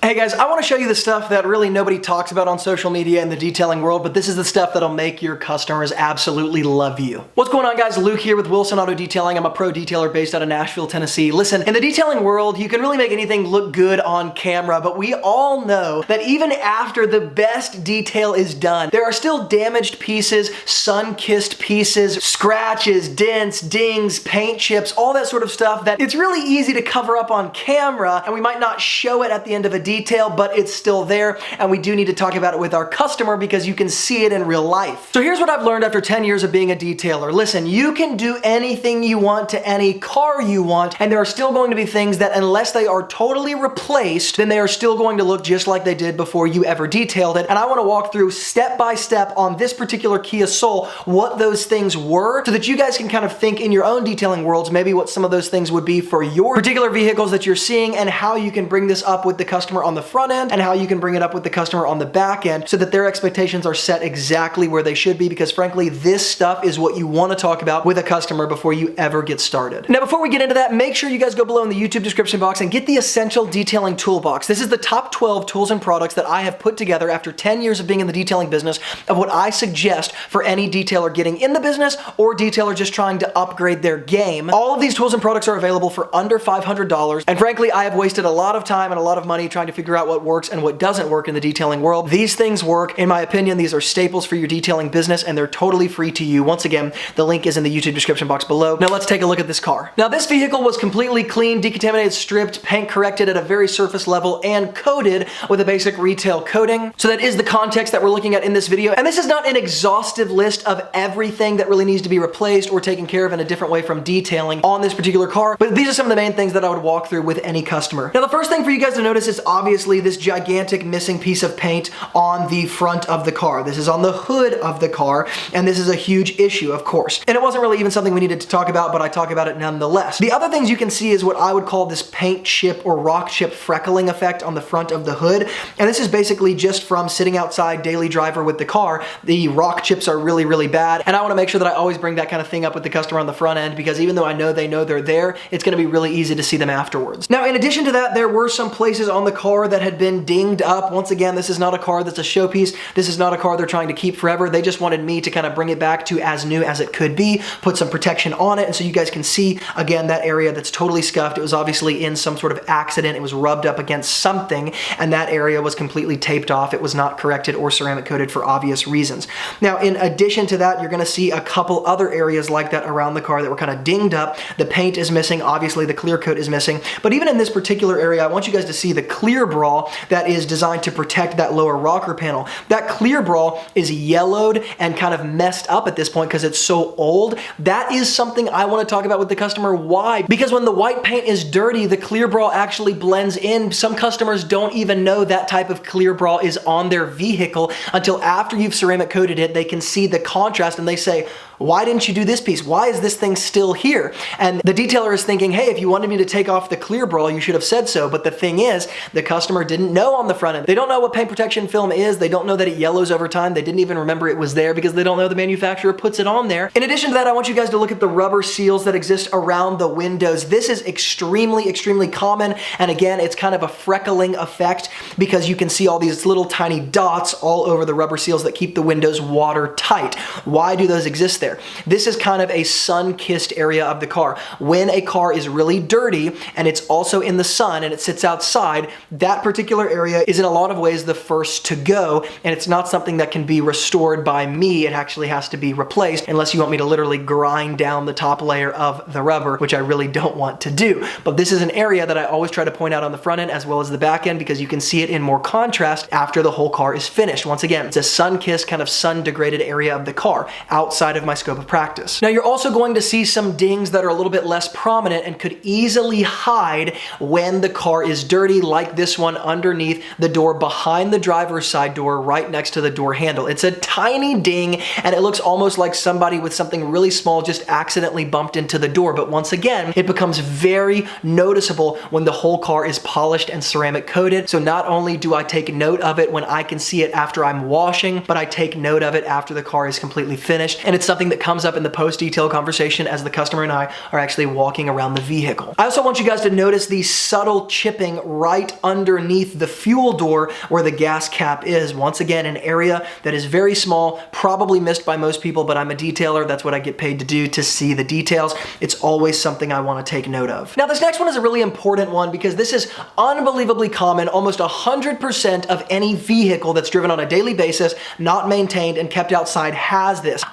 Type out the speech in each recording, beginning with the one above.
Hey guys, I want to show you the stuff that really nobody talks about on social media in the detailing world, but this is the stuff that'll make your customers absolutely love you. What's going on, guys? Luke here with Wilson Auto Detailing. I'm a pro detailer based out of Nashville, Tennessee. Listen, in the detailing world, you can really make anything look good on camera, but we all know that even after the best detail is done, there are still damaged pieces, sun-kissed pieces, scratches, dents, dings, paint chips, all that sort of stuff that it's really easy to cover up on camera, and we might not show it at the end of a detail, but it's still there, and we do need to talk about it with our customer because you can see it in real life. So here's what I've learned after 10 years of being a detailer. Listen, you can do anything you want to any car you want, and there are still going to be things that unless they are totally replaced, then they are still going to look just like they did before you ever detailed it. And I want to walk through step by step on this particular Kia Soul what those things were so that you guys can kind of think in your own detailing worlds maybe what some of those things would be for your particular vehicles that you're seeing, and how you can bring this up with the customer on the front end and how you can bring it up with the customer on the back end so that their expectations are set exactly where they should be, because frankly, this stuff is what you want to talk about with a customer before you ever get started. Now, before we get into that, make sure you guys go below in the YouTube description box and get the Essential Detailing Toolbox. This is the top 12 tools and products that I have put together after 10 years of being in the detailing business of what I suggest for any detailer getting in the business or detailer just trying to upgrade their game. All of these tools and products are available for under $500, and frankly, I have wasted a lot of time and a lot of money trying to figure out what works and what doesn't work in the detailing world. These things work. In my opinion, these are staples for your detailing business, and they're totally free to you. Once again, the link is in the YouTube description box below. Now let's take a look at this car. Now this vehicle was completely cleaned, decontaminated, stripped, paint corrected at a very surface level, and coated with a basic retail coating. So that is the context that we're looking at in this video. And this is not an exhaustive list of everything that really needs to be replaced or taken care of in a different way from detailing on this particular car, but these are some of the main things that I would walk through with any customer. Now the first thing for you guys to notice is obviously this gigantic missing piece of paint on the front of the car. This is on the hood of the car, and this is a huge issue, of course. And it wasn't really even something we needed to talk about, but I talk about it nonetheless. The other things you can see is what I would call this paint chip or rock chip freckling effect on the front of the hood. And this is basically just from sitting outside daily driver with the car. The rock chips are really, really bad. And I want to make sure that I always bring that kind of thing up with the customer on the front end, because even though I know they know they're there, it's going to be really easy to see them afterwards. Now, in addition to that, there were some places on the car that had been dinged up. Once again, this is not a car that's a showpiece. This is not a car they're trying to keep forever. They just wanted me to kind of bring it back to as new as it could be, put some protection on it, and so you guys can see, again, that area that's totally scuffed. It was obviously in some sort of accident. It was rubbed up against something, and that area was completely taped off. It was not corrected or ceramic coated for obvious reasons. Now, in addition to that, you're going to see a couple other areas like that around the car that were kind of dinged up. The paint is missing. Obviously, the clear coat is missing. But even in this particular area, I want you guys to see the clear brawl that is designed to protect that lower rocker panel. That clear brawl is yellowed and kind of messed up at this point because it's so old. That is something I want to talk about with the customer. Why? Because when the white paint is dirty, the clear brawl actually blends in. Some customers don't even know that type of clear brawl is on their vehicle until after you've ceramic coated it. They can see the contrast and they say, why didn't you do this piece? Why is this thing still here? And the detailer is thinking, hey, if you wanted me to take off the clear brawl, you should have said so. But the thing is, the customer didn't know on the front end. They don't know what paint protection film is. They don't know that it yellows over time. They didn't even remember it was there because they don't know the manufacturer puts it on there. In addition to that, I want you guys to look at the rubber seals that exist around the windows. This is extremely, extremely common. And again, it's kind of a freckling effect because you can see all these little tiny dots all over the rubber seals that keep the windows watertight. Why do those exist there? This is kind of a sun-kissed area of the car. When a car is really dirty and it's also in the sun and it sits outside, that particular area is in a lot of ways the first to go, and it's not something that can be restored by me. It actually has to be replaced unless you want me to literally grind down the top layer of the rubber, which I really don't want to do. But this is an area that I always try to point out on the front end as well as the back end because you can see it in more contrast after the whole car is finished. Once again, it's a sun-kissed, kind of sun-degraded area of the car outside of my scope of practice. Now, you're also going to see some dings that are a little bit less prominent and could easily hide when the car is dirty, like this one underneath the door behind the driver's side door right next to the door handle. It's a tiny ding and it looks almost like somebody with something really small just accidentally bumped into the door. But once again, it becomes very noticeable when the whole car is polished and ceramic coated. So not only do I take note of it when I can see it after I'm washing, but I take note of it after the car is completely finished. And it's something that comes up in the post-detail conversation as the customer and I are actually walking around the vehicle. I also want you guys to notice the subtle chipping right underneath the fuel door where the gas cap is. Once again, an area that is very small, probably missed by most people, but I'm a detailer. That's what I get paid to do, to see the details. It's always something I want to take note of. Now, this next one is a really important one because this is unbelievably common. Almost 100% of any vehicle that's driven on a daily basis, not maintained and kept outside has this.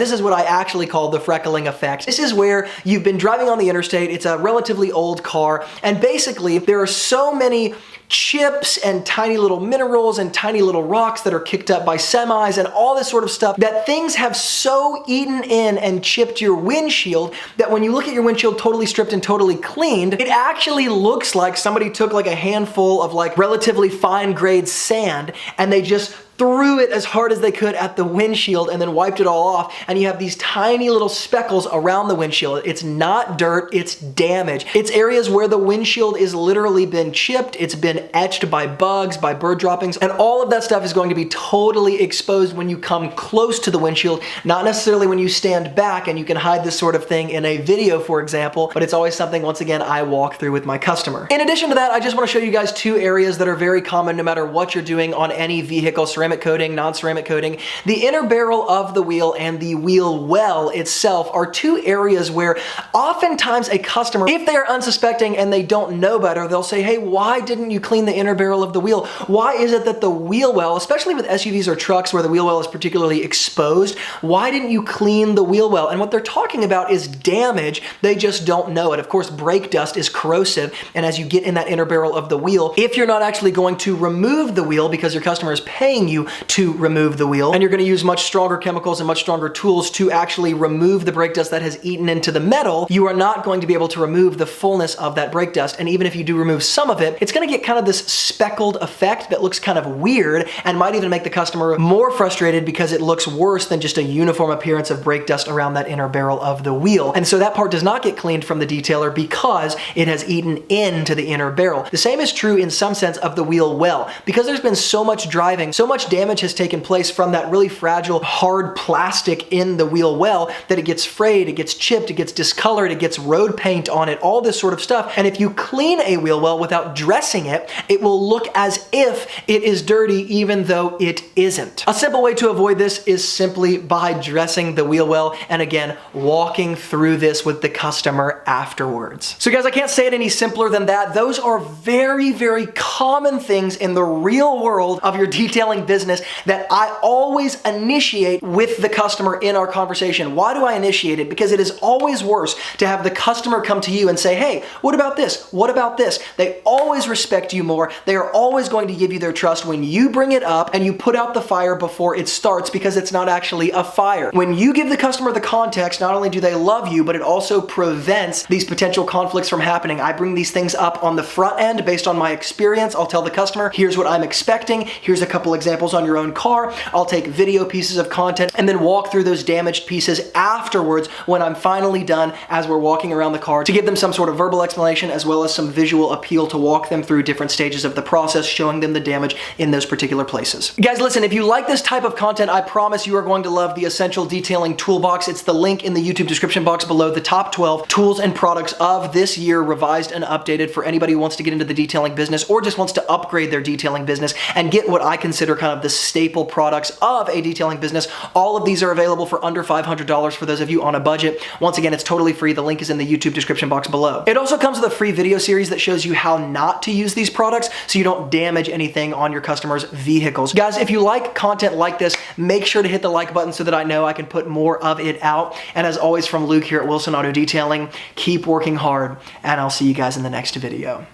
This is what I actually call the freckling effect. This is where you've been driving on the interstate, it's a relatively old car, and basically there are so many chips and tiny little minerals and tiny little rocks that are kicked up by semis and all this sort of stuff that things have so eaten in and chipped your windshield that when you look at your windshield totally stripped and totally cleaned, it actually looks like somebody took like a handful of like relatively fine grade sand and they just threw it as hard as they could at the windshield and then wiped it all off, and you have these tiny little speckles around the windshield. It's not dirt, it's damage. It's areas where the windshield is literally been chipped, it's been etched by bugs, by bird droppings, and all of that stuff is going to be totally exposed when you come close to the windshield, not necessarily when you stand back, and you can hide this sort of thing in a video, for example, but it's always something, once again, I walk through with my customer. In addition to that, I just want to show you guys two areas that are very common no matter what you're doing on any vehicle, ceramic coating, non-ceramic coating. The inner barrel of the wheel and the wheel well itself are two areas where oftentimes a customer, if they are unsuspecting and they don't know better, they'll say, hey, why didn't you clean the inner barrel of the wheel? Why is it that the wheel well, especially with SUVs or trucks where the wheel well is particularly exposed, why didn't you clean the wheel well? And what they're talking about is damage. They just don't know it. Of course, brake dust is corrosive, and as you get in that inner barrel of the wheel, if you're not actually going to remove the wheel because your customer is paying you to remove the wheel, and you're going to use much stronger chemicals and much stronger tools to actually remove the brake dust that has eaten into the metal, you are not going to be able to remove the fullness of that brake dust. And even if you do remove some of it, it's going to get kind of this speckled effect that looks kind of weird and might even make the customer more frustrated because it looks worse than just a uniform appearance of brake dust around that inner barrel of the wheel. And so that part does not get cleaned from the detailer because it has eaten into the inner barrel. The same is true in some sense of the wheel well. Because there's been so much driving, so much damage has taken place from that really fragile, hard plastic in the wheel well that it gets frayed, it gets chipped, it gets discolored, it gets road paint on it, all this sort of stuff. And if you clean a wheel well without dressing it, it will look as if it is dirty even though it isn't. A simple way to avoid this is simply by dressing the wheel well and again, walking through this with the customer afterwards. So guys, I can't say it any simpler than that. Those are very, very common things in the real world of your detailing business that I always initiate with the customer in our conversation. Why do I initiate it? Because it is always worse to have the customer come to you and say, hey, what about this? What about this? They always respect you more. They are always going to give you their trust when you bring it up and you put out the fire before it starts because it's not actually a fire. When you give the customer the context, not only do they love you, but it also prevents these potential conflicts from happening. I bring these things up on the front end based on my experience. I'll tell the customer, here's what I'm expecting. Here's a couple examples on your own car. I'll take video pieces of content and then walk through those damaged pieces afterwards when I'm finally done as we're walking around the car to give them some sort of verbal explanation as well as some visual appeal to walk them through different stages of the process, showing them the damage in those particular places. Guys, listen, if you like this type of content, I promise you are going to love the Essential Detailing Toolbox. It's the link in the YouTube description box below, the top 12 tools and products of this year, revised and updated for anybody who wants to get into the detailing business or just wants to upgrade their detailing business and get what I consider kind of the staple products of a detailing business. All of these are available for under $500 for those of you on a budget. Once again, it's totally free. The link is in the YouTube description box below. It also comes with a free video series that shows you how not to use these products so you don't damage anything on your customers' vehicles. Guys, if you like content like this, make sure to hit the like button so that I know I can put more of it out. And as always, from Luke here at Wilson Auto Detailing, keep working hard, and I'll see you guys in the next video.